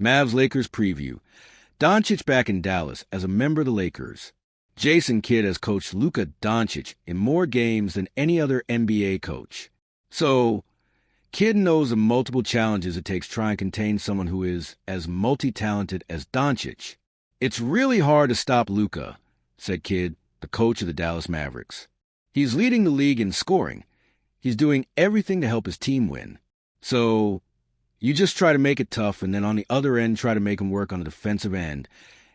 Mavs Lakers preview. Dončić back in Dallas as a member of the Lakers. Jason Kidd has coached Luka Dončić in more games than any other NBA coach. So, Kidd knows the multiple challenges it takes trying to contain someone who is as multi-talented as Dončić. It's really hard to stop Luka, said Kidd, the coach of the Dallas Mavericks. He's leading the league in scoring. He's doing everything to help his team win. So, you just try to make it tough, and then on the other end try to make him work on the defensive end,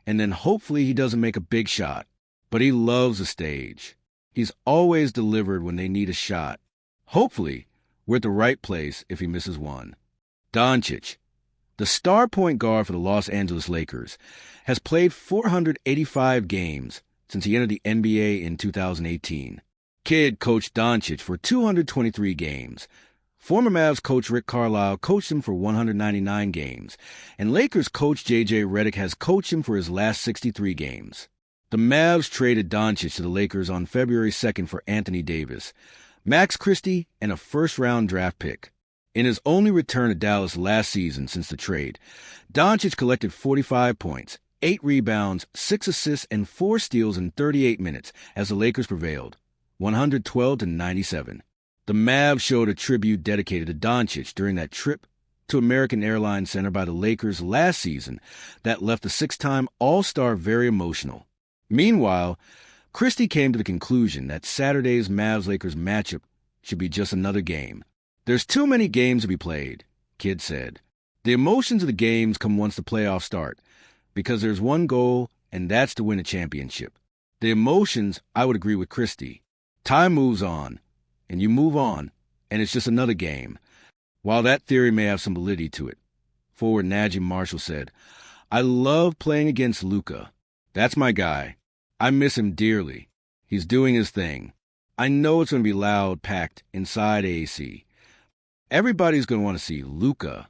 and then hopefully he doesn't make a big shot. But he loves the stage. He's always delivered when they need a shot. Hopefully, we're at the right place if he misses one. Dončić, the star point guard for the Los Angeles Lakers, has played 485 games since he entered the NBA in 2018. Kidd coached Dončić for 223 games. Former Mavs coach Rick Carlisle coached him for 199 games, and Lakers coach JJ Redick has coached him for his last 63 games. The Mavs traded Dončić to the Lakers on February 2nd for Anthony Davis, Max Christie, and a first-round draft pick. In his only return to Dallas last season since the trade, Dončić collected 45 points, 8 rebounds, 6 assists, and 4 steals in 38 minutes as the Lakers prevailed, 112-97. The Mavs showed a tribute dedicated to Dončić during that trip to American Airlines Center by the Lakers last season that left the 6-time All-Star very emotional. Meanwhile, Christie came to the conclusion that Saturday's Mavs-Lakers matchup should be just another game. There's too many games to be played, Kidd said. The emotions of the games come once the playoffs start, because there's one goal, and that's to win a championship. The emotions, I would agree with Christie. Time moves on, and you move on, and it's just another game. While that theory may have some validity to it, forward Najee Marshall said, I love playing against Luka. That's my guy. I miss him dearly. He's doing his thing. I know it's going to be loud, packed inside AAC. Everybody's going to want to see Luka.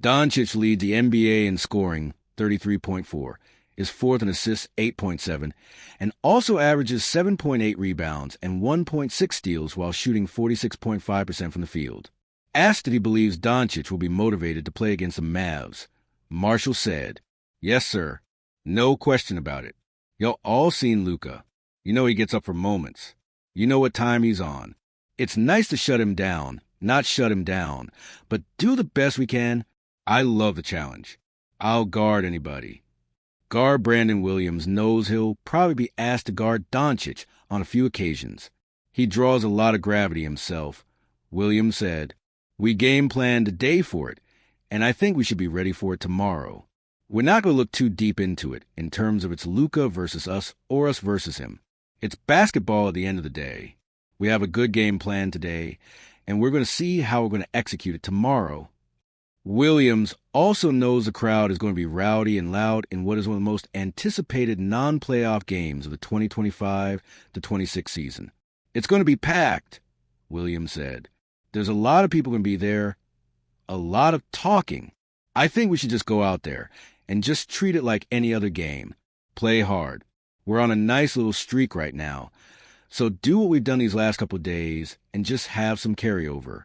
Dončić leads the NBA in scoring, 33.4, is fourth in assists, 8.7, and also averages 7.8 rebounds and 1.6 steals while shooting 46.5% from the field. Asked if he believes Dončić will be motivated to play against the Mavs, Marshall said, Yes, sir. No question about it. Y'all all seen Luka. You know he gets up for moments. You know what time he's on. It's nice to shut him down, not shut him down, but do the best we can. I love the challenge. I'll guard anybody. Guard Brandon Williams knows he'll probably be asked to guard Dončić on a few occasions. He draws a lot of gravity himself, Williams said. We game planned today for it, and I think we should be ready for it tomorrow. We're not going to look too deep into it in terms of it's Luka versus us or us versus him. It's basketball at the end of the day. We have a good game plan today, and we're going to see how we're going to execute it tomorrow. Williams also knows the crowd is going to be rowdy and loud in what is one of the most anticipated non-playoff games of the 2025-26 season. It's going to be packed, Williams said. There's a lot of people going to be there, a lot of talking. I think we should just go out there and just treat it like any other game. Play hard. We're on a nice little streak right now, so do what we've done these last couple of days and just have some carryover.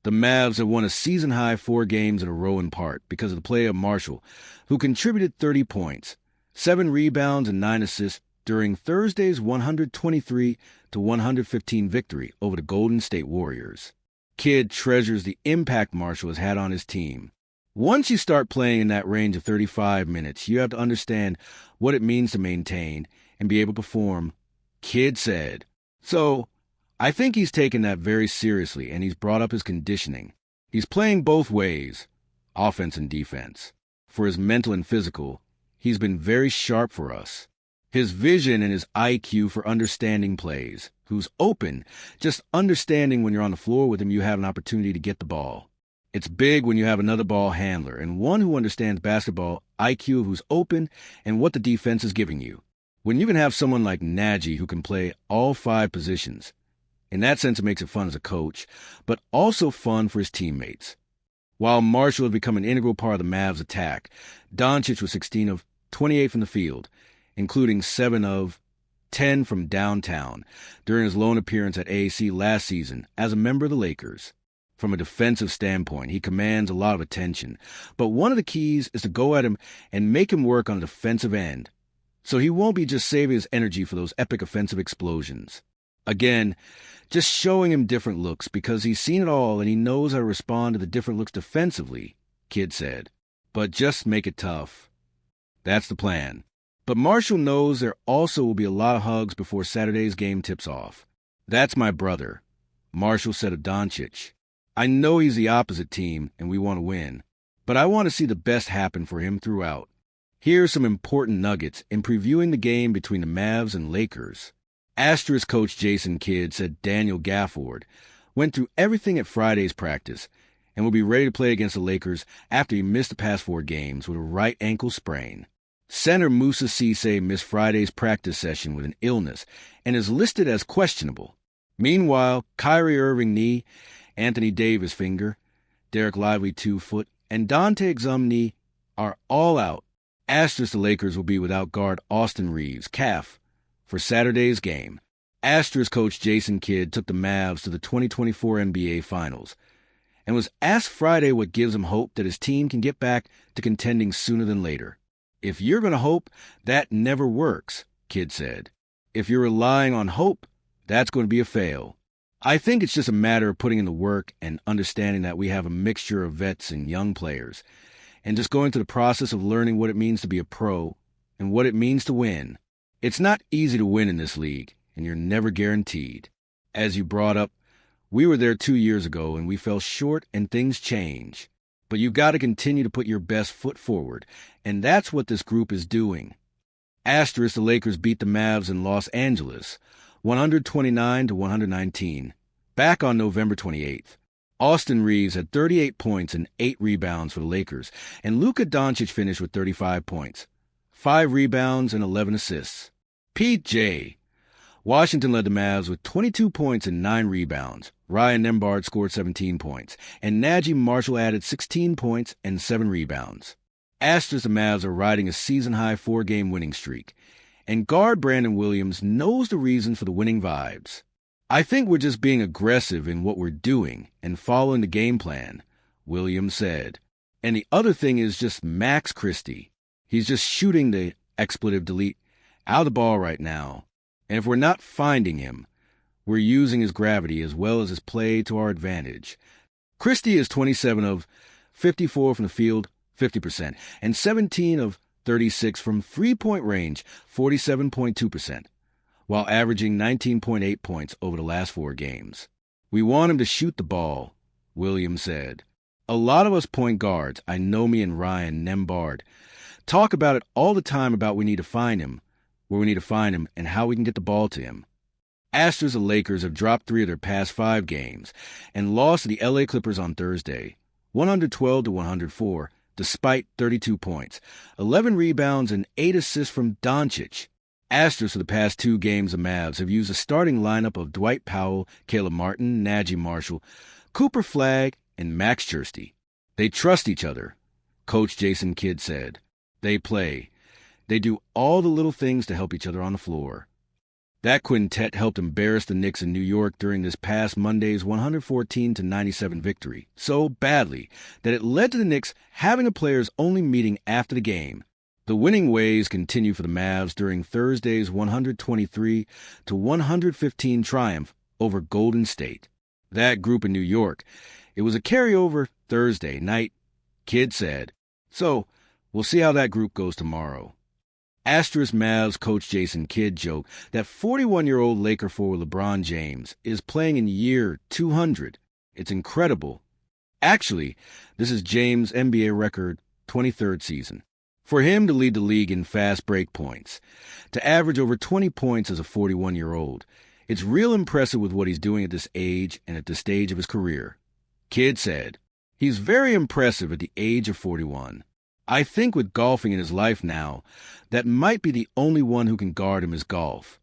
The Mavs have won a season-high 4 games in a row in part because of the play of Marshall, who contributed 30 points, 7 rebounds, and 9 assists during Thursday's 123-115 victory over the Golden State Warriors. Kidd treasures the impact Marshall has had on his team. Once you start playing in that range of 35 minutes, you have to understand what it means to maintain and be able to perform, Kidd said. So, I think he's taken that very seriously, and he's brought up his conditioning. He's playing both ways, offense and defense. For his mental and physical, he's been very sharp for us. His vision and his IQ for understanding plays, who's open, just understanding when you're on the floor with him you have an opportunity to get the ball. It's big when you have another ball handler and one who understands basketball, IQ who's open, and what the defense is giving you. When you can have someone like Najee who can play all 5 positions, in that sense, it makes it fun as a coach, but also fun for his teammates. While Marshall has become an integral part of the Mavs' attack, Dončić was 16 of 28 from the field, including 7 of 10 from downtown during his lone appearance at AAC last season as a member of the Lakers. From a defensive standpoint, he commands a lot of attention, but one of the keys is to go at him and make him work on the defensive end, so he won't be just saving his energy for those epic offensive explosions. Again, just showing him different looks because he's seen it all and he knows how to respond to the different looks defensively, Kidd said. But just make it tough. That's the plan. But Marshall knows there also will be a lot of hugs before Saturday's game tips off. That's my brother, Marshall said of Dončić. I know he's the opposite team and we want to win, but I want to see the best happen for him throughout. Here are some important nuggets in previewing the game between the Mavs and Lakers. Asterisk coach Jason Kidd said Daniel Gafford went through everything at Friday's practice and will be ready to play against the Lakers after he missed the past 4 games with a right ankle sprain. Center Moussa Cisse missed Friday's practice session with an illness and is listed as questionable. Meanwhile, Kyrie Irving knee, Anthony Davis finger, Derek Lively 2 foot, and Dante Exum knee are all out. Asterisk the Lakers will be without guard Austin Reeves, calf, for Saturday's game. Asterisk coach Jason Kidd took the Mavs to the 2024 NBA Finals and was asked Friday what gives him hope that his team can get back to contending sooner than later. If you're going to hope, that never works, Kidd said. If you're relying on hope, that's going to be a fail. I think it's just a matter of putting in the work and understanding that we have a mixture of vets and young players, and just going through the process of learning what it means to be a pro and what it means to win. It's not easy to win in this league, and you're never guaranteed. As you brought up, we were there 2 years ago and we fell short and things change. But you've got to continue to put your best foot forward, and that's what this group is doing. Asterisk the Lakers beat the Mavs in Los Angeles, 129-119, back on November 28th. Austin Reeves had 38 points and 8 rebounds for the Lakers, and Luka Dončić finished with 35 points, 5 rebounds, and 11 assists. Pete J. Washington led the Mavs with 22 points and 9 rebounds. Ryan Nembhard scored 17 points, and Najee Marshall added 16 points and 7 rebounds. Asterisk the Mavs are riding a season-high 4-game winning streak, and guard Brandon Williams knows the reason for the winning vibes. I think we're just being aggressive in what we're doing and following the game plan, Williams said. And the other thing is just Max Christie. He's just shooting the expletive delete out of the ball right now. And if we're not finding him, we're using his gravity as well as his play to our advantage. Christie is 27 of 54 from the field, 50%, and 17 of 36 from three-point range, 47.2%, while averaging 19.8 points over the last 4 games. We want him to shoot the ball, Williams said. A lot of us point guards, I know me and Ryan Nembhard, talk about it all the time about we need to find him, where we need to find him, and how we can get the ball to him. Astros and Lakers have dropped 3 of their past 5 games and lost to the LA Clippers on Thursday, 112-104, despite 32 points, 11 rebounds, and 8 assists from Dončić. Astros for the past 2 games of Mavs have used a starting lineup of Dwight Powell, Caleb Martin, Najee Marshall, Cooper Flagg, and Max Chirsty. They trust each other, Coach Jason Kidd said. They play. They do all the little things to help each other on the floor. That quintet helped embarrass the Knicks in New York during this past Monday's 114-97 victory, so badly that it led to the Knicks having a players-only meeting after the game. The winning ways continue for the Mavs during Thursday's 123-115 triumph over Golden State. That group in New York, it was a carryover Thursday night, Kidd said. So, we'll see how that group goes tomorrow. Asterisk Mavs coach Jason Kidd joked that 41-year-old Laker forward LeBron James is playing in year 200. It's incredible. Actually, this is James' NBA record 23rd season. For him to lead the league in fast break points, to average over 20 points as a 41-year-old, it's real impressive with what he's doing at this age and at this stage of his career. Kidd said, he's very impressive at the age of 41. I think with golfing in his life now, that might be the only one who can guard him is golf.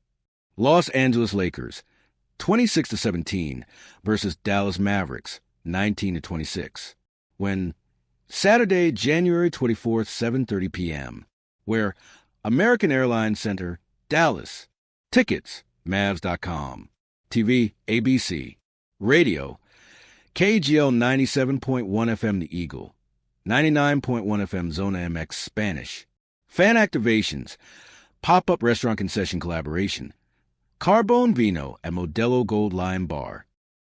Los Angeles Lakers, 26-17 versus Dallas Mavericks, 19-26. When Saturday, January 24th, 7:30 p.m., where American Airlines Center, Dallas. Tickets, Mavs.com. TV, ABC. Radio, KGL 97.1 FM The Eagle, 99.1 FM Zona MX Spanish. Fan activations, pop-up restaurant concession collaboration, Carbone Vino at Modelo Gold Lion Bar.